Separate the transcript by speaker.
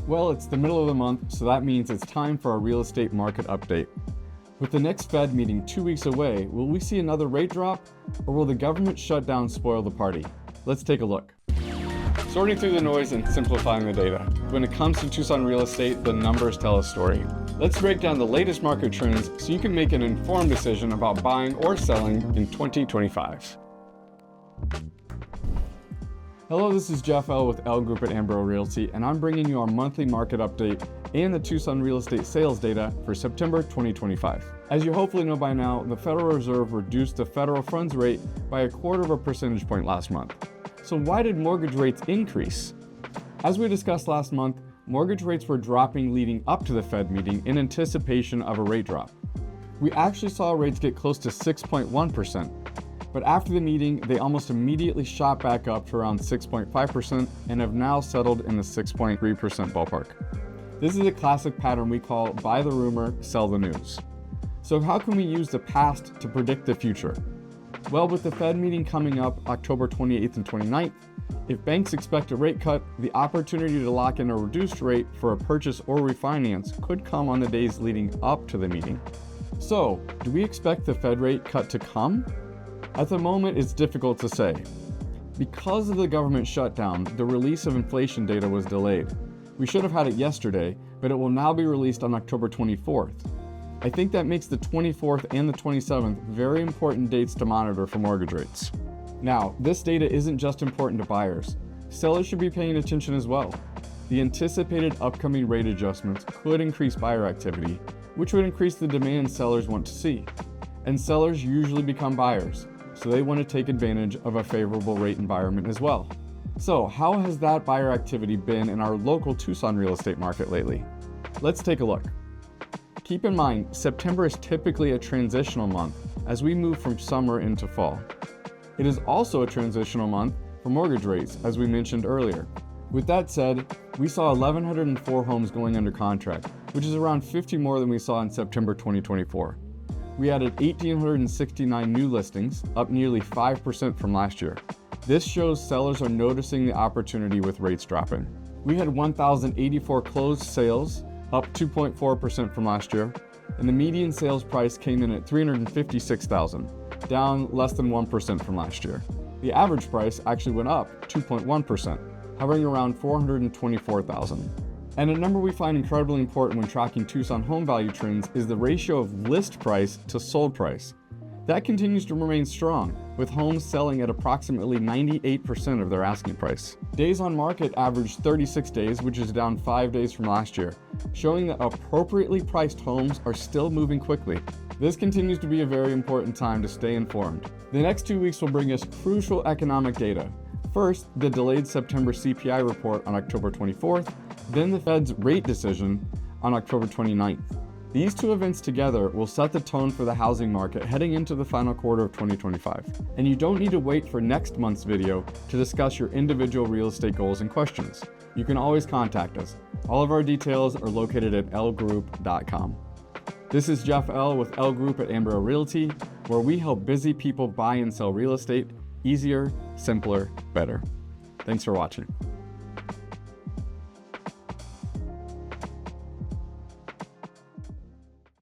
Speaker 1: Well, it's the middle of the month, so that means it's time for our real estate market update. With the next Fed meeting 2 weeks away, will we see another rate drop, or will the government shutdown spoil the party? Let's take a look. Sorting through the noise and simplifying the data. When it comes to Tucson real estate, the numbers tell a story. Let's break down the latest market trends so you can make an informed decision about buying or selling in 2025. Hello, this is Jeff Ell with Ell Group at Ambrell Realty, and I'm bringing you our monthly market update and the Tucson real estate sales data for September 2025. As you hopefully know by now, the Federal Reserve reduced the federal funds rate by 1/4 percentage point last month. So why did mortgage rates increase? As we discussed last month, mortgage rates were dropping leading up to the Fed meeting in anticipation of a rate drop. We actually saw rates get close to 6.1%. But after the meeting, they almost immediately shot back up to around 6.5% and have now settled in the 6.3% ballpark. This is a classic pattern we call buy the rumor, sell the news. So how can we use the past to predict the future? Well, with the Fed meeting coming up October 28th and 29th, if banks expect a rate cut, the opportunity to lock in a reduced rate for a purchase or refinance could come on the days leading up to the meeting. So, do we expect the Fed rate cut to come? At the moment, it's difficult to say. Because of the government shutdown, the release of inflation data was delayed. We should have had it yesterday, but it will now be released on October 24th. I think that makes the 24th and the 27th very important dates to monitor for mortgage rates. Now, this data isn't just important to buyers. Sellers should be paying attention as well. The anticipated upcoming rate adjustments could increase buyer activity, which would increase the demand sellers want to see. And sellers usually become buyers, so they want to take advantage of a favorable rate environment as well. So how has that buyer activity been in our local Tucson real estate market lately? Let's take a look. Keep in mind, September is typically a transitional month as we move from summer into fall. It is also a transitional month for mortgage rates, as we mentioned earlier. With that said, we saw 1,104 homes going under contract, which is around 50 more than we saw in September 2024. We added 1,869 new listings, up nearly 5% from last year. This shows sellers are noticing the opportunity with rates dropping. We had 1,084 closed sales, up 2.4% from last year, and the median sales price came in at $356,000, down less than 1% from last year. The average price actually went up 2.1%, hovering around $424,000. And a number we find incredibly important when tracking Tucson home value trends is the ratio of list price to sold price. That continues to remain strong, with homes selling at approximately 98% of their asking price. Days on market averaged 36 days, which is down 5 days from last year, showing that appropriately priced homes are still moving quickly. This continues to be a very important time to stay informed. The next 2 weeks will bring us crucial economic data. First, the delayed September CPI report on October 24th, then the Fed's rate decision on October 29th. These two events together will set the tone for the housing market heading into the final quarter of 2025. And you don't need to wait for next month's video to discuss your individual real estate goals and questions. You can always contact us. All of our details are located at ellgroup.com. This is Jeff Ell with Ell Group at Ambrell Realty, where we help busy people buy and sell real estate easier, simpler, better. Thanks for watching.